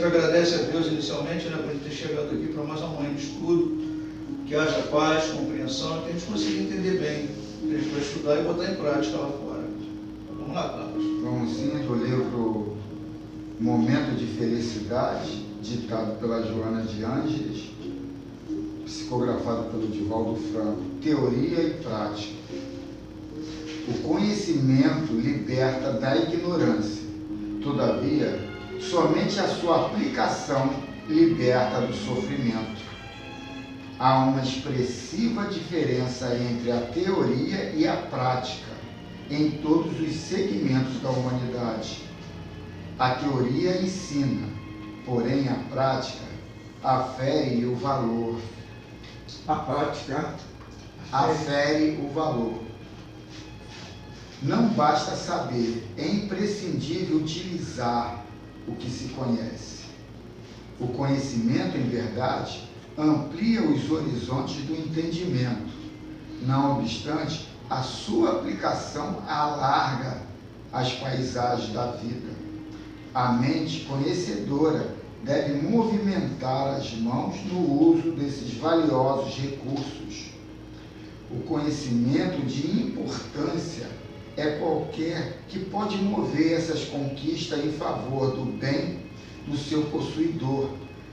gente agradece a Deus inicialmente, né, por a gente ter chegado aqui para mais uma manhã de estudo, que haja paz, compreensão, que a gente consiga entender bem o que a gente vai estudar e botar em prática lá fora. Vamos lá, Carlos. Vamos sim do livro Momento de Felicidade, ditado pela Joana de Ângeles, psicografado pelo Divaldo Franco. Teoria e prática. O conhecimento liberta da ignorância. Todavia, somente a sua aplicação liberta do sofrimento. Há uma expressiva diferença entre a teoria e a prática em todos os segmentos da humanidade. A teoria ensina, porém a prática afere o valor. A prática afere o valor. Não basta saber, é imprescindível utilizar o que se conhece. O conhecimento, em verdade, amplia os horizontes do entendimento. Não obstante, a sua aplicação alarga as paisagens da vida. A mente conhecedora deve movimentar as mãos no uso desses valiosos recursos. O conhecimento de importância é qualquer que pode mover essas conquistas em favor do bem do seu possuidor,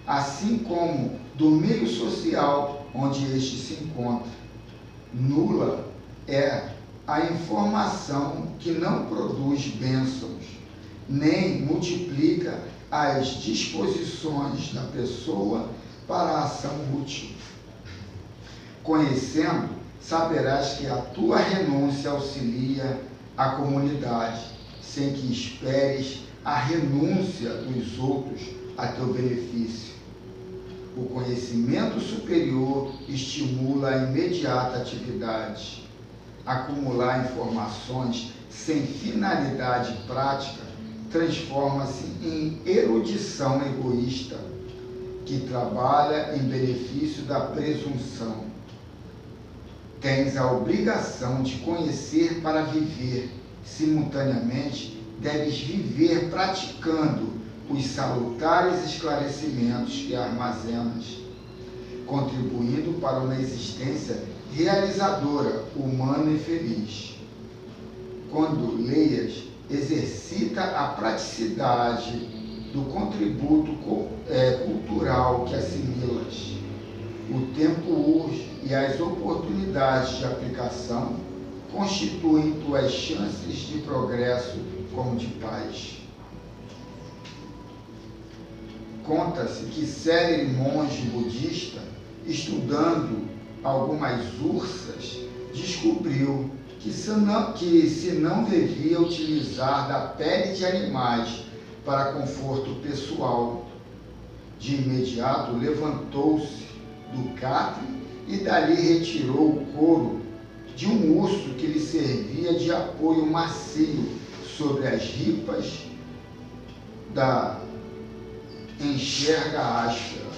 assim como do meio social onde este se encontra. Nula é a informação que não produz bênçãos, nem multiplica as disposições da pessoa para a ação útil. Conhecendo, saberás que a tua renúncia auxilia a comunidade, sem que esperes a renúncia dos outros a teu benefício. O conhecimento superior estimula a imediata atividade. Acumular informações sem finalidade prática transforma-se em erudição egoísta, que trabalha em benefício da presunção. Tens a obrigação de conhecer para viver. Simultaneamente, deves viver praticando os salutares esclarecimentos que armazenas, contribuindo para uma existência realizadora, humana e feliz. Quando leias, exercita a praticidade do contributo cultural que assimilas. O tempo urge e as oportunidades de aplicação constituem tuas chances de progresso como de paz. Conta-se que célere monge budista, estudando algumas ursas, descobriu que se não devia utilizar da pele de animais para conforto pessoal. De imediato levantou-se do catre e dali retirou o couro de um urso que lhe servia de apoio macio sobre as ripas da enxerga áspera.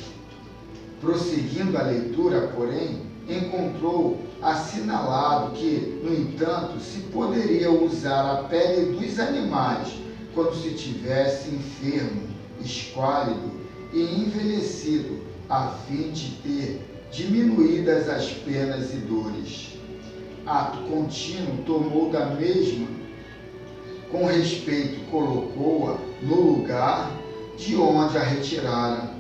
Prosseguindo a leitura, porém, encontrou assinalado que, no entanto, se poderia usar a pele dos animais quando se tivesse enfermo, esquálido e envelhecido, a fim de ter diminuídas as penas e dores. Ato contínuo tomou da mesma, com respeito colocou-a no lugar de onde a retirara,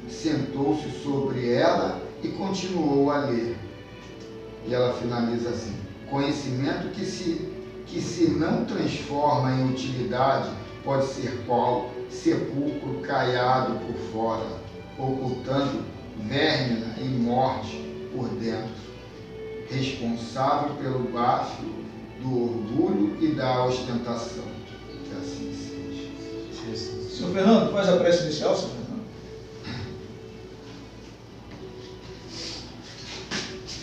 sentou-se sobre ela e continuou a ler. E ela finaliza assim: conhecimento que se não transforma em utilidade pode ser qual sepulcro caiado por fora, ocultando vermina e morte por dentro, responsável pelo bafio do orgulho e da ostentação. Que assim seja. Senhor Fernando, faz a prece inicial, senhor Fernando.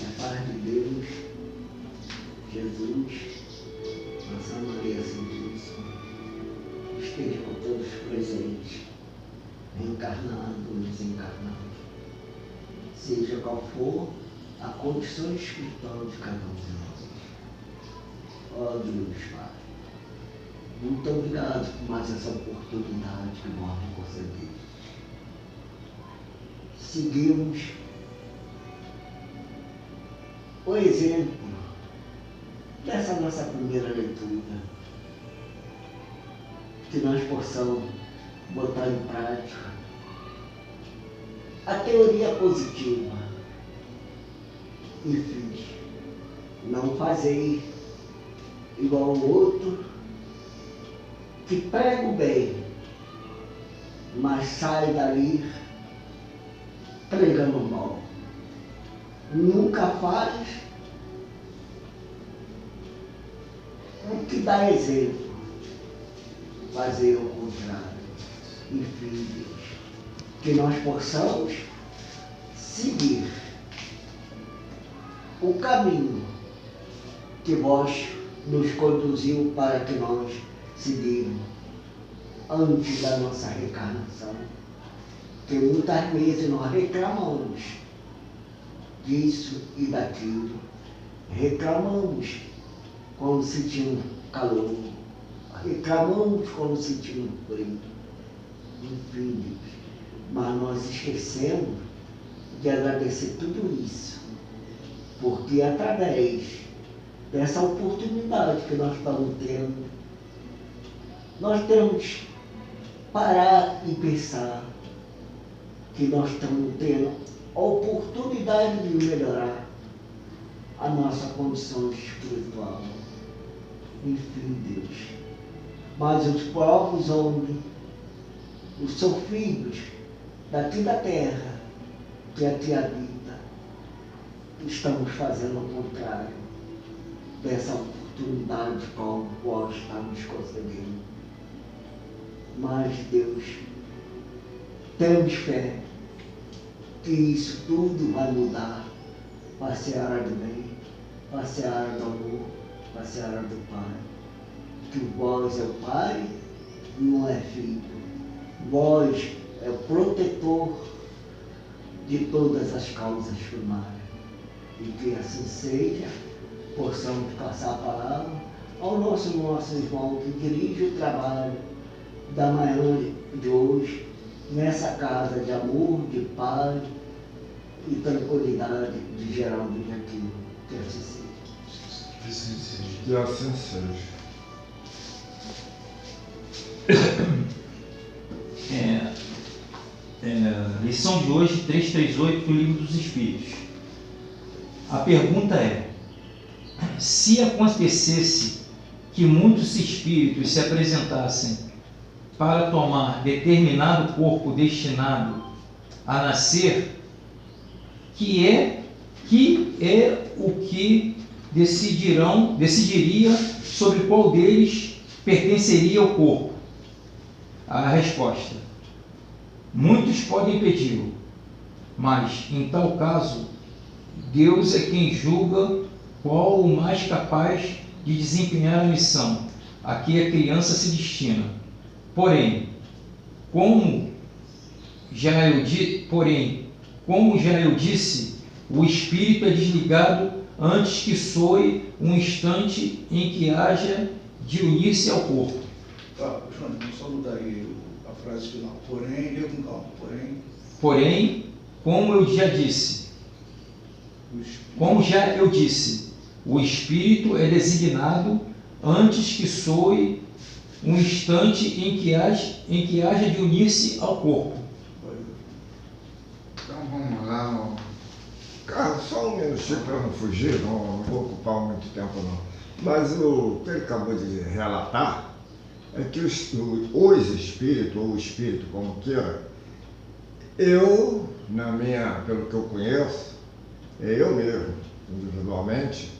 A paz de Deus, Jesus, Nossa Maria Santíssima, esteja com todos presentes, encarnado ou desencarnado, seja qual for a condição espiritual de cada um de nós. Ó Deus Pai, muito obrigado por mais essa oportunidade que nós nos concedemos. seguirmos o exemplo dessa nossa primeira leitura, que nós possamos botar em prática a teoria positiva. Enfim, não fazer igual ao outro que prega o bem, mas sai dali pregando mal. Nunca faz o que dá exemplo, fazer o contrário. Enfim, Deus, que nós possamos seguir o caminho que vós nos conduziu para que nós seguimos antes da nossa reencarnação. Que muitas vezes nós reclamamos disso e daquilo. Reclamamos quando sentimos calor. Reclamamos quando sentimos frio. Enfim, mas nós esquecemos de agradecer tudo isso. Porque através dessa oportunidade que nós estamos tendo, nós temos que parar e pensar que nós estamos tendo a oportunidade de melhorar a nossa condição espiritual. Enfim, Deus. Mas os próprios homens, os seus filhos daqui da terra, que aqui habita, estamos fazendo o contrário dessa oportunidade como vós estamos concedendo. Mas, Deus, temos fé que isso tudo vai mudar para a seara do bem, para a seara do amor, para a seara do Pai. Que vós é o Pai, não é Filho. Vós é o protetor de todas as causas primárias. E que assim seja, possamos passar a palavra ao nosso irmão que dirige o trabalho da manhã de hoje, nessa casa de amor, de paz e tranquilidade de Geraldo de Aquino. Que assim seja. Que assim seja. Lição de hoje, 338 do Livro dos Espíritos. A pergunta é: se acontecesse que muitos espíritos se apresentassem para tomar determinado corpo destinado a nascer, que é o que decidiria sobre qual deles pertenceria ao corpo? A resposta: muitos podem pedi-lo, mas em tal caso Deus é quem julga qual o mais capaz de desempenhar a missão a que a criança se destina. Porém, como já eu disse, o espírito é desligado antes que soe um instante em que haja de unir-se ao corpo. Tá, João, vamos só mudar aí a frase final. Porém, lê com calma. Porém, como já eu disse, o espírito é designado antes que soe um instante em que haja de unir-se ao corpo. Então vamos lá. Carlos, só um minutinho para não fugir, não vou ocupar muito tempo não. Mas o que ele acabou de relatar é que os espíritos, ou o espírito, como queira, pelo que eu conheço, eu mesmo, individualmente,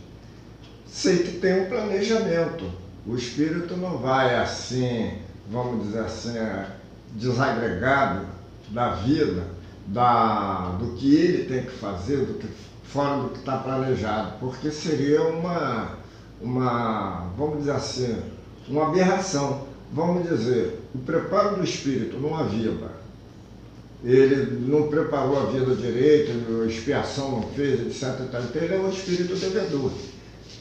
sei que tem um planejamento. O espírito não vai assim, vamos dizer assim, desagregado da vida, do que ele tem que fazer, fora do que está planejado, porque seria vamos dizer assim, uma aberração. Vamos dizer, o preparo do espírito numa vida, ele não preparou a vida direito, a expiação não fez, etc. Então ele é um espírito devedor.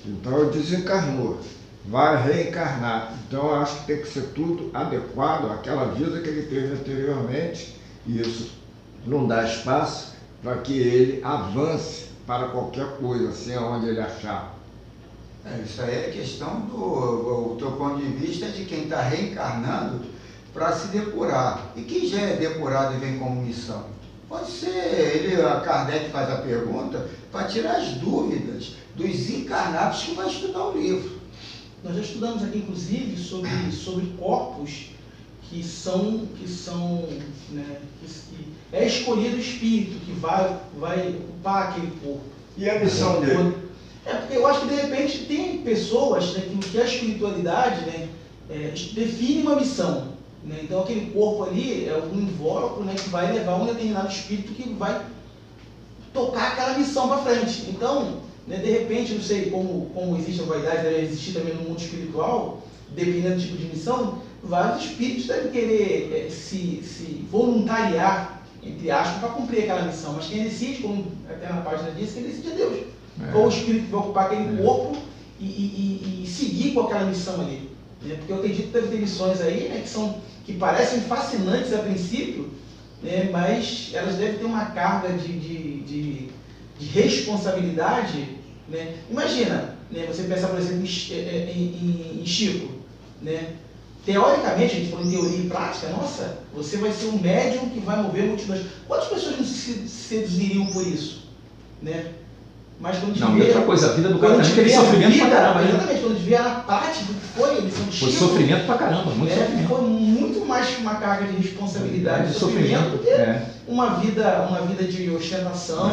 Então ele desencarnou, vai reencarnar. Então eu acho que tem que ser tudo adequado àquela vida que ele teve anteriormente, e isso não dá espaço para que ele avance para qualquer coisa, assim, aonde ele achar. Isso aí é questão do teu ponto de vista de quem está reencarnando para se depurar. E quem já é depurado e vem como missão? Pode ser, a Kardec faz a pergunta para tirar as dúvidas dos encarnados que vai estudar o livro. Nós já estudamos aqui, inclusive, sobre corpos que é escolhido o espírito que vai ocupar aquele corpo. E a missão dele? Porque eu acho que, de repente, tem pessoas, né, que a espiritualidade, né, define uma missão. Né? Então, aquele corpo ali é um invólucro, né, que vai levar um determinado espírito que vai tocar aquela missão para frente. Então, né, de repente, não sei como existe a vaidade, deve existir também no mundo espiritual, dependendo do tipo de missão, vários espíritos devem querer se voluntariar, entre aspas, para cumprir aquela missão. Mas quem decide, como até na página disse, quem decide é Deus. Ou o espírito que vai ocupar aquele corpo e seguir com aquela missão ali. Né? Porque eu acredito que deve ter missões aí, né, que parecem fascinantes a princípio, né, mas elas devem ter uma carga de responsabilidade. Né? Imagina, né, você pensar, por exemplo, em Chico. Né? Teoricamente, a gente falou em teoria e prática, nossa, você vai ser um médium que vai mover multidões. Quantas pessoas não se seduziriam por isso? Né? Mas quando a gente vê, outra coisa, a vida do cara também teve sofrimento pra caramba. Exatamente, quando a gente vê na prática o que foi a lição de Chico, foi sofrimento pra caramba, muito sofrimento. Foi muito mais uma carga de responsabilidade, de sofrimento do que uma vida de ostentação,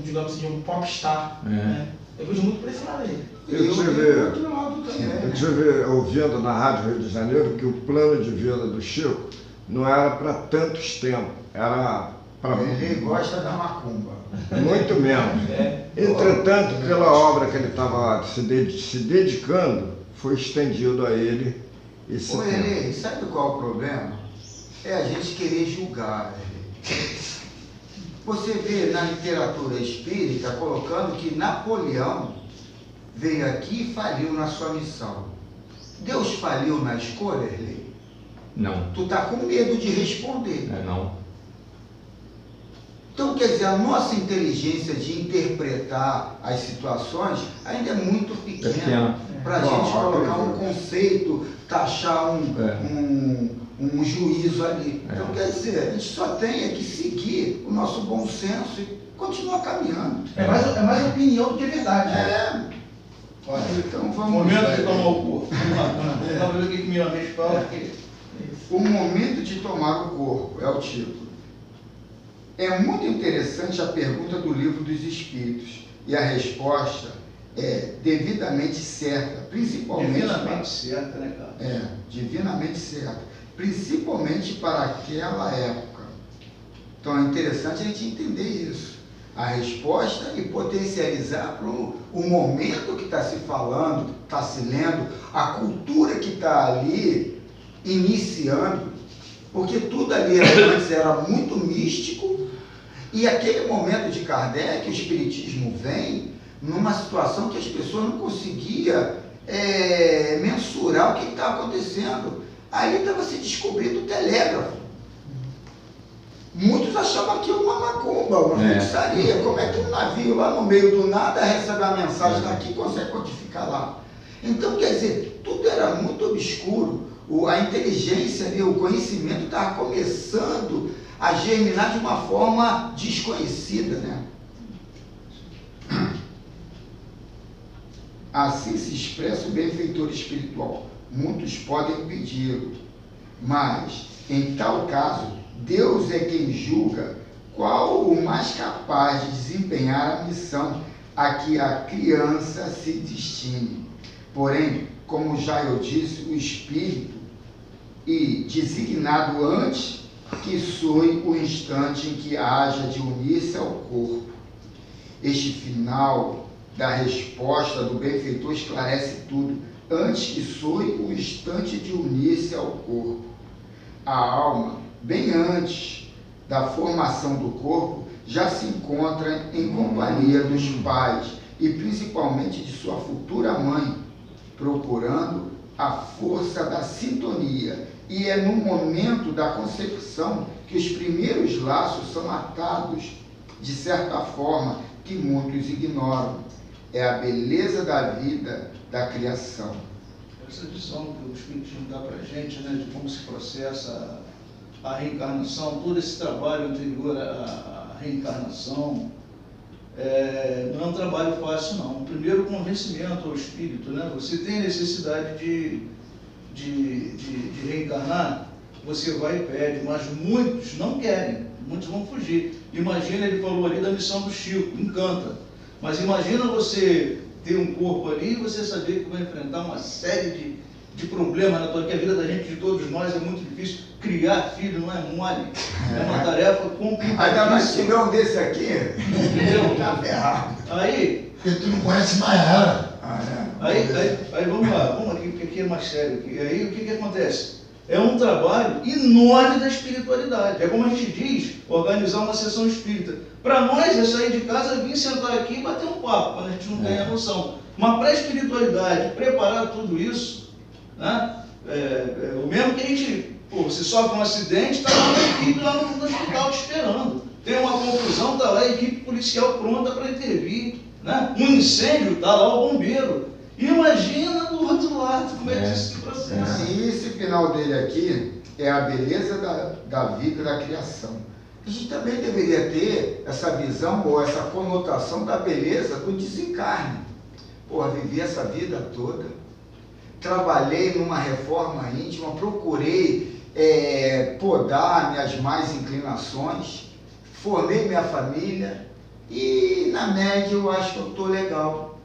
digamos assim, de um popstar. Né? Eu vejo muito por esse lado aí. Eu tive ouvindo na Rádio Rio de Janeiro que o plano de vida do Chico não era para tantos tempos, era para... Ele gosta da macumba. Muito menos. Entretanto, pela obra que ele estava se dedicando, foi estendido a ele esse tempo. Ele, sabe qual é o problema? É a gente querer julgar. Você vê na literatura espírita colocando que Napoleão veio aqui e faliu na sua missão. Deus faliu na escolha, Erlei? Não. Tu tá com medo de responder. Não. Então, quer dizer, a nossa inteligência de interpretar as situações ainda é muito pequena para a gente colocar um conceito, taxar um juízo ali. Então, quer dizer, a gente só tem que seguir o nosso bom senso e continuar caminhando. É mais opinião do que verdade. Olha, então vamos... Momento de tomar o corpo. Vamos ver o que Miramês fala. O momento de tomar o corpo é o título. É muito interessante a pergunta do Livro dos Espíritos e a resposta é devidamente certa, principalmente... Divinamente certa, né, cara? Divinamente certa, principalmente para aquela época. Então é interessante a gente entender isso. A resposta e potencializar para o momento que está se falando, está se lendo, a cultura que está ali iniciando, porque tudo ali antes era muito místico, e aquele momento de Kardec, o Espiritismo vem numa situação que as pessoas não conseguiam mensurar o que estava acontecendo. Ali estava se descobrindo o telégrafo. Muitos achavam aquilo uma macumba, uma feitiçaria. Como é que um navio lá no meio do nada recebe a mensagem daqui e consegue codificar lá? Então, quer dizer, tudo era muito obscuro. A inteligência e o conhecimento estavam começando a germinar de uma forma desconhecida, né? Assim se expressa o benfeitor espiritual. Muitos podem pedi-lo, mas, em tal caso, Deus é quem julga qual o mais capaz de desempenhar a missão a que a criança se destine. Porém, como já eu disse, o Espírito, e designado antes que soe o instante em que haja de unir-se ao corpo. Este final da resposta do benfeitor esclarece tudo, antes que soe o instante de unir-se ao corpo. A alma, bem antes da formação do corpo, já se encontra em companhia dos pais e principalmente de sua futura mãe, procurando a força da sintonia, e é no momento da concepção que os primeiros laços são atados, de certa forma, que muitos ignoram. É a beleza da vida, da criação. Essa visão que o Espiritismo dá para a gente, né, de como se processa a reencarnação, todo esse trabalho anterior à reencarnação, não é um trabalho fácil, não. Primeiro, o convencimento ao espírito, né? Você tem necessidade de reencarnar, você vai e pede, mas muitos não querem, muitos vão fugir. Imagina, ele falou ali da missão do Chico, encanta. Mas imagina você ter um corpo ali e você saber que vai enfrentar uma série de problemas na tua vida. A vida da gente, de todos nós, é muito difícil. Criar filho não é mole, é uma tarefa complicadíssima. Ainda mais tiver um desse aqui, entendeu? Tá ferrado. Aí, Porque tu não conhece mais ela. aí vamos lá, vamos aqui, porque aqui é mais sério. Aqui. Aí o que acontece? É um trabalho enorme da espiritualidade. É como a gente diz, organizar uma sessão espírita. Para nós é sair de casa, vir sentar aqui e bater um papo, quando a gente não tem a noção. Mas para a espiritualidade, preparar tudo isso, né? O mesmo que a gente, você sofre um acidente, está lá uma equipe lá no hospital te esperando. Tem uma confusão, está lá a equipe policial pronta para intervir. Né? Um incêndio, está lá o bombeiro. Imagina do outro lado como é que isso se processa. E esse final dele aqui é a beleza da vida, da criação. A gente também deveria ter essa visão ou essa conotação da beleza do desencarne. Porra, vivi essa vida toda, trabalhei numa reforma íntima, procurei podar minhas más inclinações, formei minha família e, na média, eu acho que eu estou legal.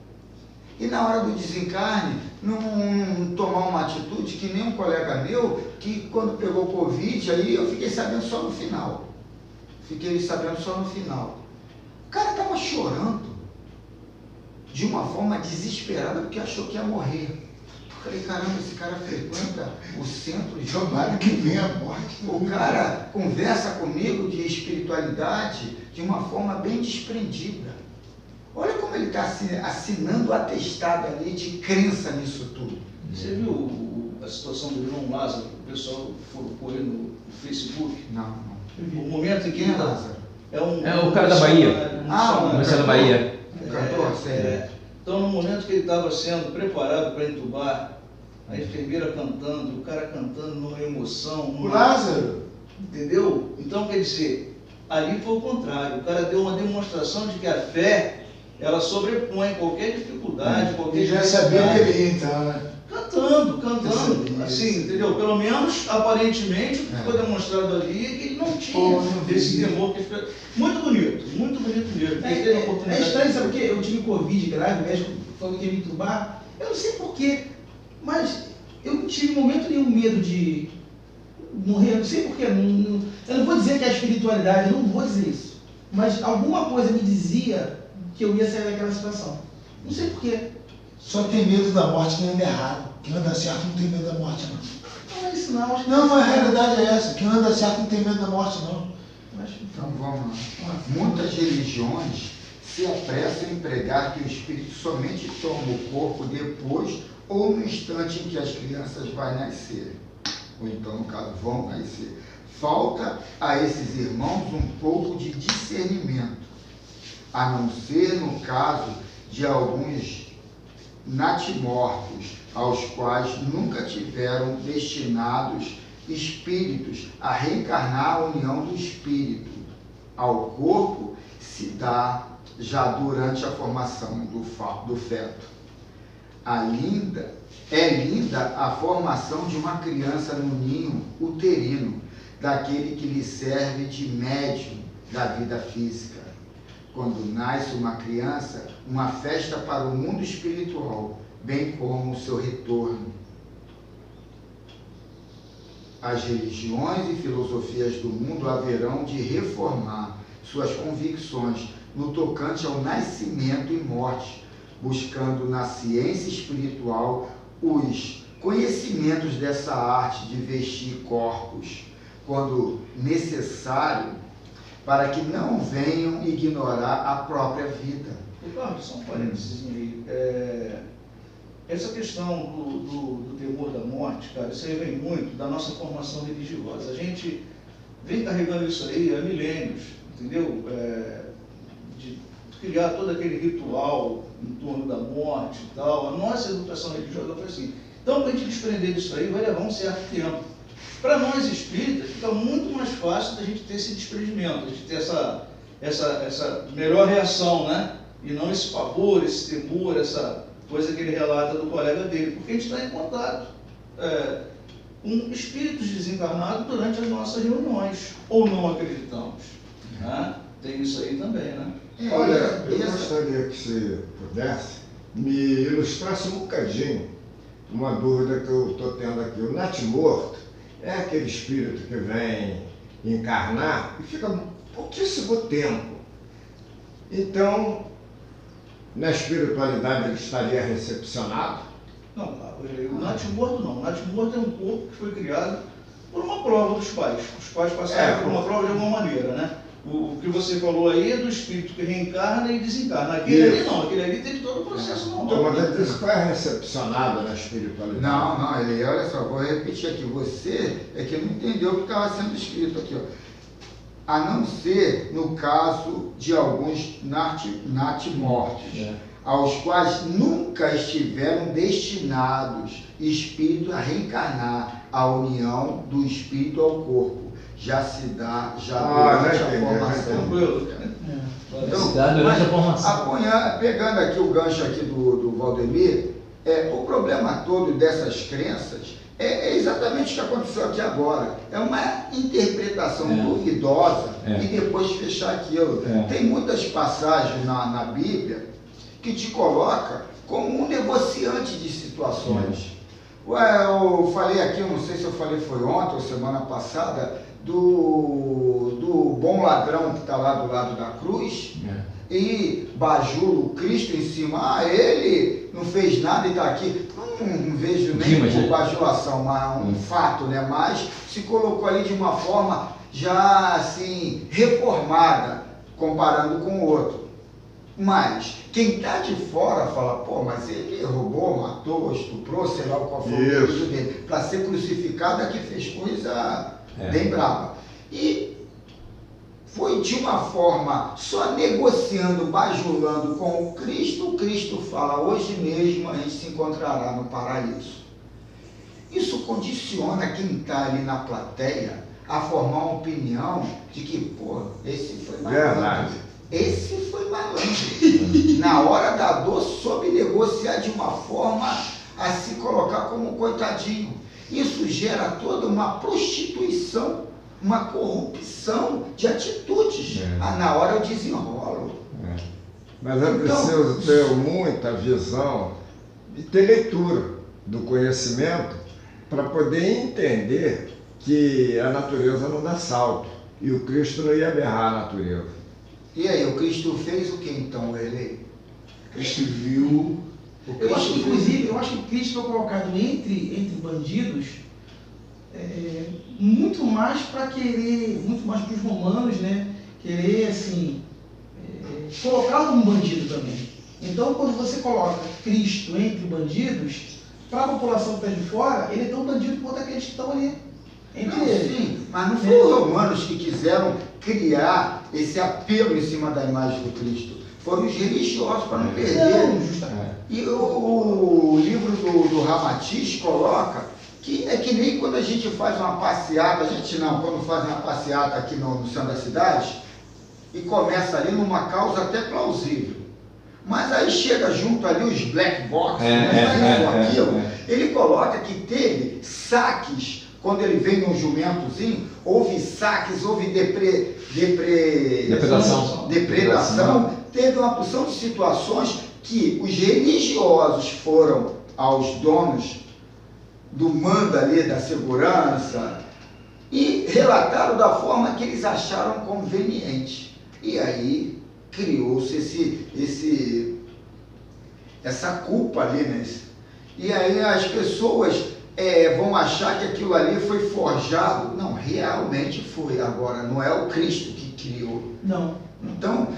E na hora do desencarne, não tomar uma atitude que nem um colega meu, que quando pegou Covid, aí eu fiquei sabendo só no final. O cara estava chorando de uma forma desesperada porque achou que ia morrer. Eu falei, caramba, esse cara frequenta o centro de... Tomara que venha a morte. O cara conversa comigo de espiritualidade de uma forma bem desprendida. Olha como ele está assinando o atestado ali de crença nisso tudo. Você viu a situação do João Lázaro, que o pessoal colocou aí no Facebook? Não. O momento em que Quem é ele Lázaro? É o cara da Bahia. Marcelo da Bahia. O cantor, sério. Então, no momento que ele estava sendo preparado para entubar, a enfermeira cantando, o cara cantando numa emoção. O Lázaro. Entendeu? Então, quer dizer, ali foi o contrário. O cara deu uma demonstração de que a fé, ela sobrepõe qualquer dificuldade, qualquer Ele já sabia que ele ia, então, né? Cantando, assim, entendeu? Pelo menos, aparentemente, o que ficou demonstrado ali é que ele não tinha esse temor. Muito bonito mesmo. É estranho, sabe o quê? Eu tive Covid grave, o médico falou que ia me entubar. Eu não sei porquê, mas eu não tive em momento nenhum medo de morrer. Eu não sei porquê. Eu não vou dizer que é a espiritualidade, eu não vou dizer isso. Mas alguma coisa me dizia que eu ia sair daquela situação. Não sei porquê. Só tem medo da morte quem anda errado. Quem anda certo não tem medo da morte, não. Não é isso não. Não, a realidade é essa. Quem anda certo não tem medo da morte, não. Então vamos lá. Muitas religiões se apressam em pregar que o espírito somente toma o corpo depois ou no instante em que as crianças vão nascer. Ou então, no caso, vão nascer. Falta a esses irmãos um pouco de discernimento, a não ser no caso de alguns natimortos, aos quais nunca tiveram destinados espíritos a reencarnar a união do espírito ao corpo se dá já durante a formação do feto. É linda a formação de uma criança no ninho uterino, daquele que lhe serve de médium da vida física. Quando nasce uma criança, uma festa para o mundo espiritual, bem como o seu retorno. As religiões e filosofias do mundo haverão de reformar suas convicções no tocante ao nascimento e morte, buscando na ciência espiritual os conhecimentos dessa arte de vestir corpos, quando necessário, para que não venham ignorar a própria vida. Ricardo, só um parênteses aí. Essa questão do temor da morte, cara, isso aí vem muito da nossa formação religiosa. A gente vem carregando isso aí há milênios, entendeu? De criar todo aquele ritual em torno da morte e tal. A nossa educação religiosa foi assim. Então, para a gente desprender disso aí, vai levar um certo tempo. Para nós espíritas, fica muito mais fácil da gente ter esse desprendimento, a gente ter essa melhor reação, né? E não esse pavor, esse temor, essa coisa que ele relata do colega dele, porque a gente está em contato com espíritos desencarnados durante as nossas reuniões, ou não acreditamos. Né? Tem isso aí também, né? Olha, eu gostaria que você pudesse me ilustrasse um bocadinho uma dúvida que eu estou tendo aqui. O natimorto é aquele espírito que vem encarnar e fica pouquíssimo tempo. Então, na espiritualidade ele estaria recepcionado? Não, o natimorto não. O natimorto é um corpo que foi criado por uma prova dos pais. Os pais passaram por uma prova de alguma maneira, né? O que você falou aí é do espírito que reencarna e desencarna. Aquele ali não, aquele ali teve todo o processo normal. Então, mas ele disse que foi recepcionado na espiritualidade. Não, ele, olha só, vou repetir aqui. Você é que não entendeu o que estava sendo escrito aqui, ó. A não ser no caso de alguns natimortos, aos quais nunca estiveram destinados espírito a reencarnar, a união do espírito ao corpo. Já se dá, durante a formação. Então, durante a formação. Pegando aqui o gancho aqui do Valdemir, o problema todo dessas crenças é exatamente o que aconteceu aqui agora. É uma interpretação duvidosa e depois fechar aquilo. Tem muitas passagens na Bíblia que te coloca como um negociante de situações. Eu falei aqui, não sei se eu falei foi ontem ou semana passada, do bom ladrão que está lá do lado da cruz e bajula o Cristo em cima. Ele não fez nada e está aqui. Não vejo nem por bajulação, mas um fato, né? Mas se colocou ali de uma forma já assim reformada, comparando com o outro. Mas quem está de fora fala, pô, mas ele roubou, matou, estuprou, sei lá qual foi o delito dele. Para ser crucificado é que fez coisa bem brava. E foi de uma forma só negociando, bajulando com o Cristo fala, hoje mesmo a gente se encontrará no paraíso. Isso condiciona quem está ali na plateia a formar uma opinião de que, pô, esse foi malandro. Esse foi malandro. Na hora da dor, soube negociar de uma forma a se colocar como um coitadinho. Isso gera toda uma prostituição, uma corrupção de atitudes. Na hora eu desenrolo. Mas é preciso ter muita visão e ter leitura do conhecimento para poder entender que a natureza não dá salto. E o Cristo não ia berrar a natureza. E aí, o Cristo fez o que então, ele? Cristo viu. Eu acho que, inclusive, o Cristo foi colocado entre bandidos muito mais para querer, muito mais para os romanos, né? Querer, assim, colocá-lo como bandido também. Então, quando você coloca Cristo entre bandidos, para a população que está de fora, ele é tão bandido quanto aqueles que estão ali. Sim, mas não foram os romanos que quiseram criar esse apelo em cima da imagem do Cristo. Foram os religiosos para não perder. E o livro do Ramatiz coloca que é que nem quando a gente faz uma passeata, quando faz uma passeata aqui no centro da cidade, e começa ali numa causa até plausível. Mas aí chega junto ali os black box, ele coloca que teve saques. Quando ele vem num jumentozinho, houve saques, houve depredação, teve uma porção de situações que os religiosos foram aos donos do mando ali da segurança e relataram da forma que eles acharam conveniente. E aí criou-se essa culpa ali, né? E aí as pessoas vão achar que aquilo ali foi forjado. Não, realmente foi. Agora, não é o Cristo que criou. Não. Então,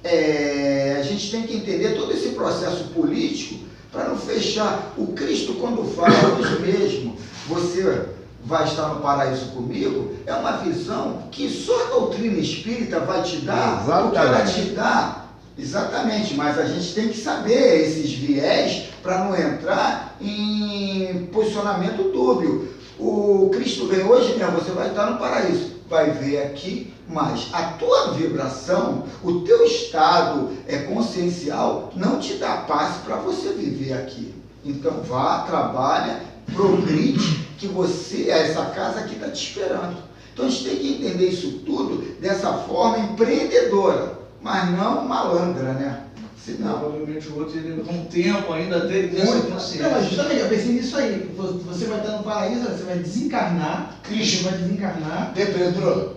a gente tem que entender todo esse processo político para não fechar. O Cristo, quando fala hoje mesmo, vai estar no paraíso comigo, é uma visão que só a doutrina espírita vai te dar, o que ela te dá. Exatamente, mas a gente tem que saber esses viés para não entrar em posicionamento dúbio. O Cristo vem hoje mesmo, você vai estar no paraíso, vai ver aqui, mas a tua vibração, o teu estado consciencial não te dá paz para você viver aqui. Então vá, trabalha, progride, que você, essa casa aqui está te esperando. Então a gente tem que entender isso tudo dessa forma empreendedora, mas não malandra, né? Senão, provavelmente o outro ele com um tempo ainda dele nessa consciência. Não, mas justamente, eu pensei nisso aí. Você vai estar no paraíso, você vai desencarnar. Cristo. Você vai desencarnar. De Pedro?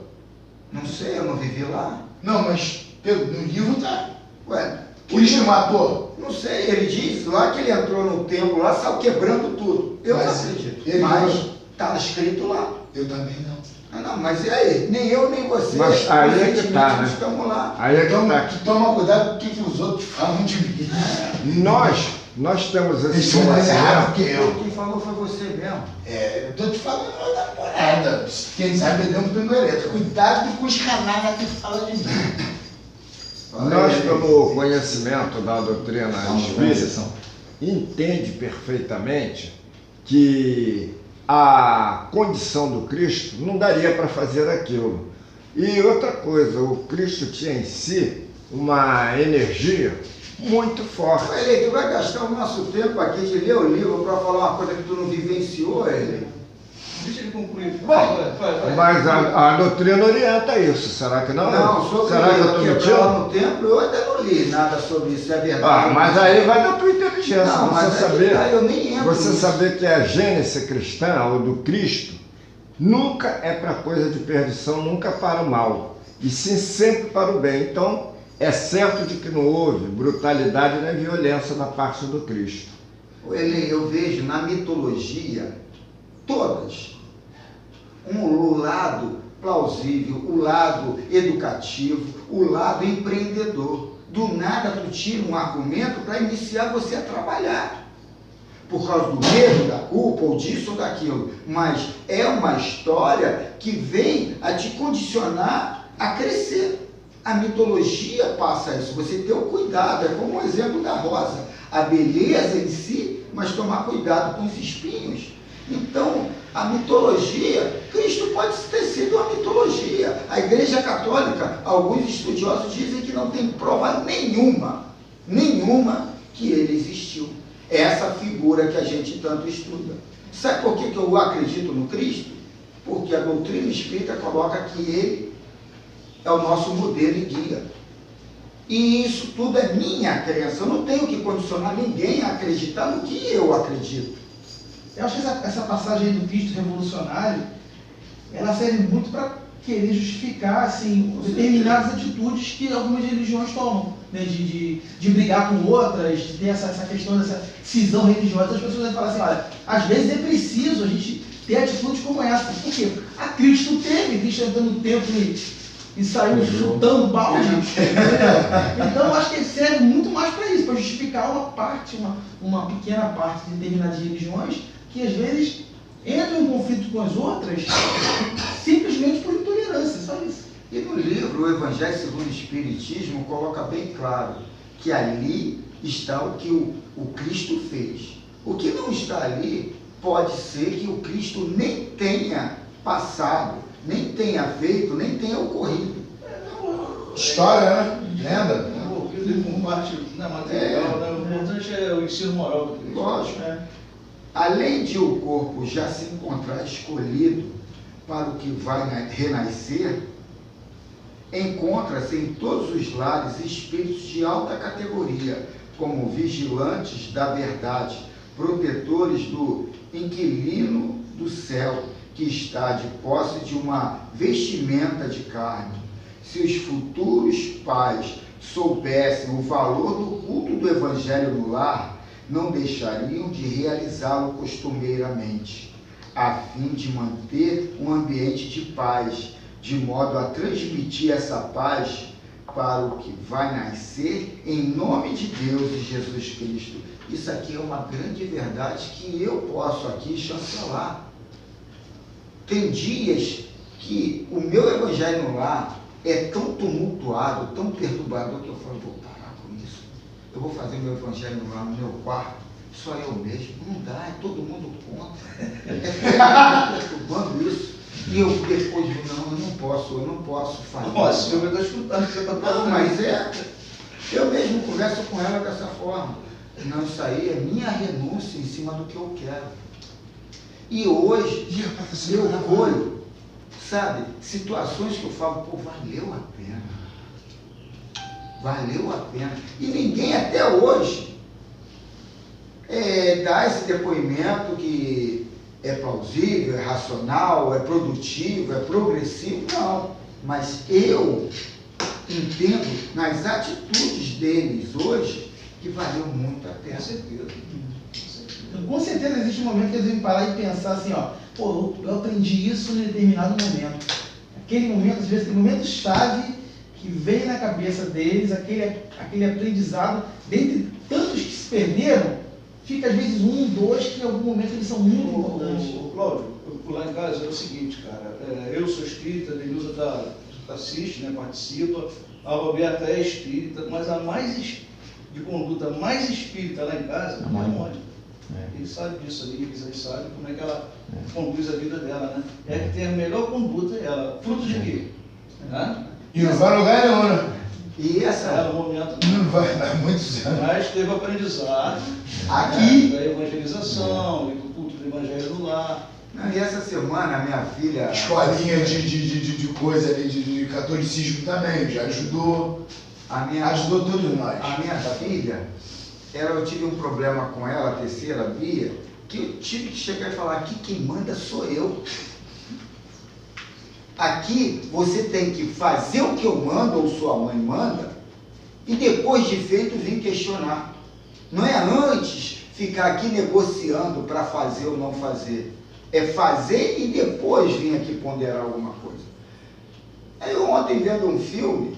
não sei, eu não vivi lá. Não, mas Pedro, no livro tá. Ué, Cristo matou. não sei, ele diz lá que ele entrou no templo lá, saiu quebrando tudo. Eu não Mas acredito. ele Mas não- está escrito lá. Eu também não. Ah, não, mas e aí? Nem eu, nem você. Mas aí é que conscientemente, tá, não né? estamos lá. Aí é que Então, tá. tu toma cuidado com o que os outros falam de mim. Nós temos Eles esse são mais errados conhecimento. que eu. Quem falou foi você mesmo. É, eu tô te falando uma namorada. Quem sabe deu um pingo elétrico. Cuidado com os canalhas que falam de mim. Nós, pelo conhecimento da doutrina espírita, exceção. entende perfeitamente que a condição do Cristo não daria para fazer aquilo. E outra coisa, o Cristo tinha em si uma energia muito forte. Ele, tu vai gastar o nosso tempo aqui de ler o livro para falar uma coisa que tu não vivenciou, ele. Deixa ele concluir. Bom, vai. mas a doutrina orienta isso, será que não? Não, sobre será que eu estou quebrar lá mentindo? no templo, eu ainda não li nada sobre isso, é verdade. Ah, mas aí vai da tua inteligência, Não, mas você aí saber. tá, eu nem entro Você nisso. saber que a gênese cristã ou do Cristo nunca é para coisa de perdição, nunca para o mal, e sim sempre para o bem. Então é certo de que não houve brutalidade nem violência da parte do Cristo. Ele, eu vejo na mitologia, todas, o lado plausível, o lado educativo, o lado empreendedor. Do nada tu tira um argumento para iniciar você a trabalhar. Por causa do medo, da culpa, ou disso ou daquilo. Mas é uma história que vem a te condicionar a crescer. A mitologia passa isso, você ter o cuidado, é como o exemplo da rosa. A beleza em si, mas tomar cuidado com os espinhos. Então, a mitologia, Cristo pode ter sido uma mitologia. A Igreja Católica, alguns estudiosos dizem que não tem prova nenhuma que ele existiu. É essa figura que a gente tanto estuda. Sabe por que eu acredito no Cristo? Porque a doutrina espírita coloca que ele é o nosso modelo e guia. E isso tudo é minha crença. Eu não tenho que condicionar ninguém a acreditar no que eu acredito. Eu acho que essa passagem aí do Cristo revolucionário, ela serve muito para querer justificar assim, determinadas atitudes que algumas religiões tomam, né? de brigar com outras, de ter essa questão dessa cisão religiosa. As pessoas falam assim, olha, às vezes é preciso a gente ter atitudes como essa. Por quê? A Cristo teve, Cristo entrando no templo e saiu chutando balde. Então eu acho que ele serve muito mais para isso, para justificar uma parte, uma pequena parte de determinadas religiões que às vezes entram em conflito com as outras simplesmente por intolerância, só isso. E no livro O Evangelho segundo o Espiritismo coloca bem claro que ali está o que o Cristo fez. O que não está ali pode ser que o Cristo nem tenha passado, nem tenha feito, nem tenha ocorrido. História, né? Lenda. O que ele combate na material, né? O importante é o ensino moral do Cristo. Lógico. Além de o corpo já se encontrar escolhido para o que vai renascer, encontra-se em todos os lares espíritos de alta categoria, como vigilantes da verdade, protetores do inquilino do céu, que está de posse de uma vestimenta de carne. Se os futuros pais soubessem o valor do culto do Evangelho no lar, não deixariam de realizá-lo costumeiramente, a fim de manter um ambiente de paz, de modo a transmitir essa paz para o que vai nascer em nome de Deus e Jesus Cristo. Isso aqui é uma grande verdade que eu posso aqui chancelar. Tem dias que o meu evangelho no lar é tão tumultuado, tão perturbador, que eu falo, vou parar com isso. Eu vou fazer meu evangelho no lar no meu quarto, só eu mesmo. Não dá, é todo mundo contra. É perturbando isso. E eu depois digo, não, eu não posso fazer. Nossa, eu estou escutando o que você está falando. Não, mas eu mesmo converso com ela dessa forma. Não, isso aí é minha renúncia em cima do que eu quero. E hoje, eu olho, sabe, situações que eu falo, pô, valeu a pena. Valeu a pena. E ninguém até hoje dá esse depoimento que é plausível, é racional, é produtivo, é progressivo. Não. Mas eu entendo nas atitudes deles hoje que valeu muito a pena. Com certeza. Com certeza existe um momento que eles vêm parar e pensar assim, ó, pô, eu aprendi isso em determinado momento. Aquele momento, às vezes, tem momento-chave que vem na cabeça deles, aquele aprendizado, dentre tantos que se perderam, fica às vezes um, dois, que em algum momento eles são muito importantes. Cláudio, lá em casa é o seguinte, cara, eu sou espírita, a Denilza assiste, né, participa, a Roberta é espírita, mas a mais de conduta mais espírita lá em casa é a Mônica. Ele sabe disso ali, eles sabem como é que ela conduz a vida dela, né? É que tem a melhor conduta, ela, fruto de quê? E não vai lugar nenhum, né? E essa... Era o momento. Não vai dar muitos anos. Mas teve aprendizado Aqui... da evangelização, e do culto do evangelho no lar. Não, e essa semana a minha filha... Escolinha de coisa ali, de catolicismo também, já ajudou. Ajudou todos nós. A minha filha, eu tive um problema com ela, a terceira, a Bia, que eu tive que chegar e falar, aqui quem manda sou eu. Aqui você tem que fazer o que eu mando ou sua mãe manda e depois de feito vir questionar. Não é antes ficar aqui negociando para fazer ou não fazer. É fazer e depois vir aqui ponderar alguma coisa. Aí eu ontem vendo um filme,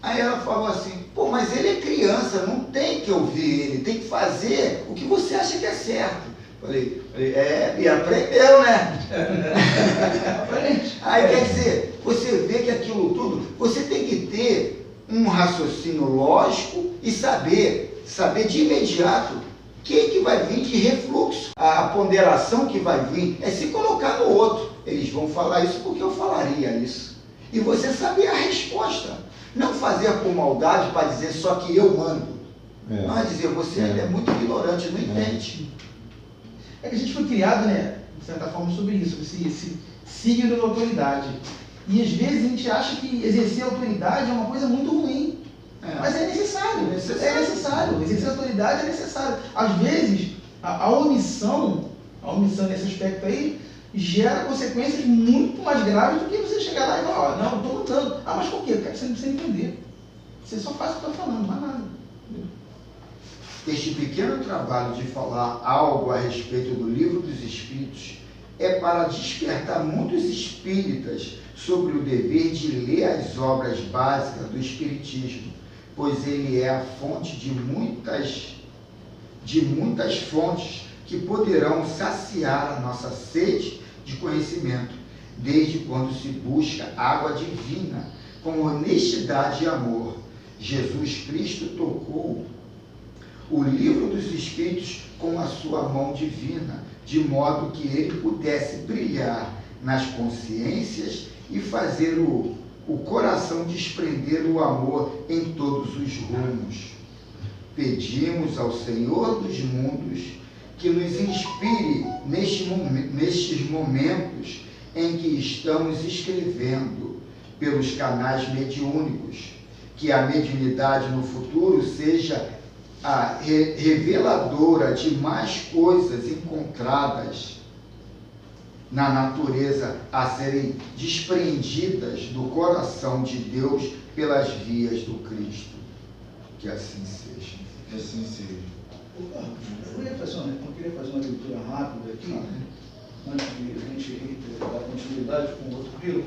aí ela falou assim, pô, mas ele é criança, não tem que ouvir ele, tem que fazer o que você acha que é certo. Falei, e aprendeu, né? Aí quer dizer, você vê que aquilo tudo, você tem que ter um raciocínio lógico e saber de imediato o que vai vir de refluxo. A ponderação que vai vir é se colocar no outro. Eles vão falar isso porque eu falaria isso. E você saber a resposta. Não fazer por maldade para dizer só que eu mando. Não é dizer, você é muito ignorante, não entende. É que a gente foi criado, né, de certa forma, sobre isso, esse signo da autoridade. E às vezes a gente acha que exercer autoridade é uma coisa muito ruim. Mas é necessário. É necessário. Exercer autoridade é necessário. Às vezes, a omissão nesse aspecto aí, gera consequências muito mais graves do que você chegar lá e falar, não, eu estou mandando. Mas por quê? Porque você não precisa entender. Você só faz o que eu estou falando, mais nada. Este pequeno trabalho de falar algo a respeito do Livro dos Espíritos é para despertar muitos espíritas sobre o dever de ler as obras básicas do Espiritismo, pois ele é a fonte de muitas fontes que poderão saciar a nossa sede de conhecimento, desde quando se busca água divina, com honestidade e amor. Jesus Cristo tocou o Livro dos Espíritos com a sua mão divina, de modo que ele pudesse brilhar nas consciências e fazer o coração desprender o amor em todos os rumos. Pedimos ao Senhor dos mundos que nos inspire nestes momentos em que estamos escrevendo pelos canais mediúnicos, que a mediunidade no futuro seja a reveladora de mais coisas encontradas na natureza a serem despreendidas do coração de Deus pelas vias do Cristo. Que assim seja. Que assim seja. Eu queria fazer uma leitura rápida aqui, antes de a gente dar continuidade com o outro livro,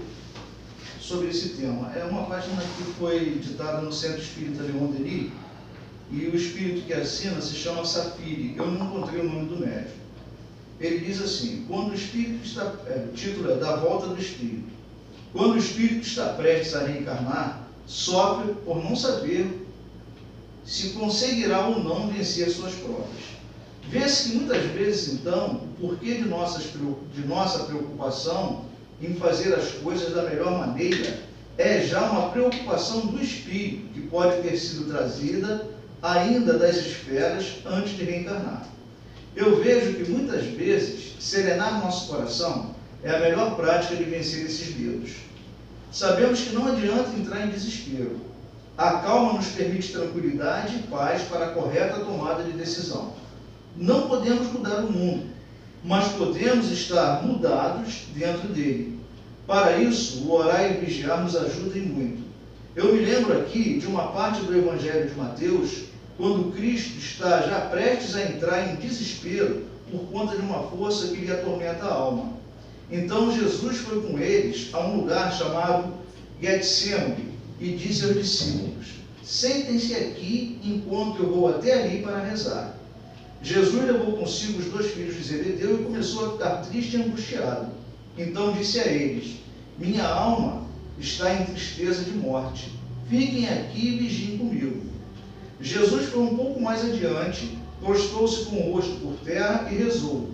sobre esse tema. É uma página que foi ditada no Centro Espírita Leon Denis, e o espírito que assina se chama Safiri. Eu não encontrei o nome do médico. ele diz assim, quando o Espírito está, o título é Da Volta do Espírito. Quando o Espírito está prestes a reencarnar, sofre por não saber se conseguirá ou não vencer as suas provas. Vê-se que muitas vezes, então, o porquê de nossa preocupação em fazer as coisas da melhor maneira é já uma preocupação do espírito que pode ter sido trazida ainda das esferas antes de reencarnar. Eu vejo que muitas vezes serenar nosso coração é a melhor prática de vencer esses medos. Sabemos que não adianta entrar em desespero. A calma nos permite tranquilidade e paz para a correta tomada de decisão. Não podemos mudar o mundo, mas podemos estar mudados dentro dele. Para isso, o orar e vigiar nos ajuda e muito. Eu me lembro aqui de uma parte do Evangelho de Mateus, quando Cristo está já prestes a entrar em desespero por conta de uma força que lhe atormenta a alma. Então Jesus foi com eles a um lugar chamado Getsêmani e disse aos discípulos, sentem-se aqui enquanto eu vou até ali para rezar. Jesus levou consigo os 2 filhos de Zebedeu e começou a ficar triste e angustiado. Então disse a eles, minha alma está em tristeza de morte. Fiquem aqui e vigiem comigo. Jesus foi um pouco mais adiante, prostrou-se com o rosto por terra e rezou.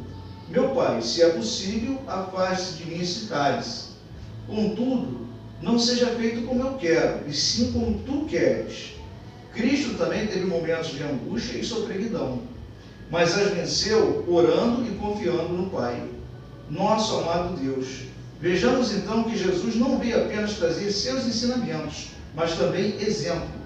Meu Pai, se é possível, afaste de mim esse cálice. Contudo, não seja feito como eu quero, e sim como tu queres. Cristo também teve momentos de angústia e sofreguidão, mas as venceu orando e confiando no Pai. Nosso amado Deus. Vejamos então que Jesus não veio apenas trazer seus ensinamentos, mas também exemplo.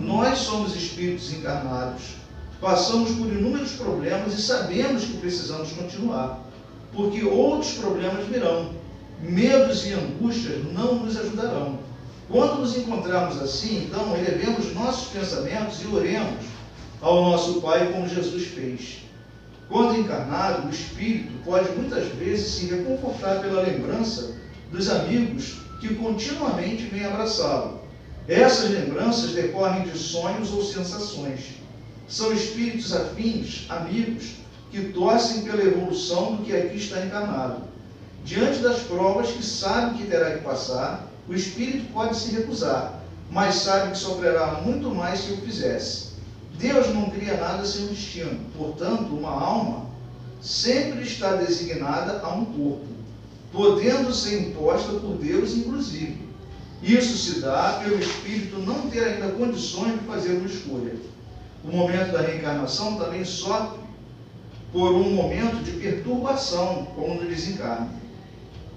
Nós somos espíritos encarnados, passamos por inúmeros problemas e sabemos que precisamos continuar, porque outros problemas virão. Medos e angústias não nos ajudarão. Quando nos encontrarmos assim, então, elevemos nossos pensamentos e oremos ao nosso Pai como Jesus fez. Quando encarnado, o espírito pode muitas vezes se reconfortar pela lembrança dos amigos que continuamente vêm abraçá-lo. Essas lembranças decorrem de sonhos ou sensações. São espíritos afins, amigos, que torcem pela evolução do que aqui está encarnado. Diante das provas que sabe que terá que passar, o espírito pode se recusar, mas sabe que sofrerá muito mais se o fizesse. Deus não cria nada sem um destino, portanto, uma alma sempre está designada a um corpo, podendo ser imposta por Deus, inclusive. Isso se dá pelo espírito não ter ainda condições de fazer uma escolha. O momento da reencarnação também sofre por um momento de perturbação, como no desencarne.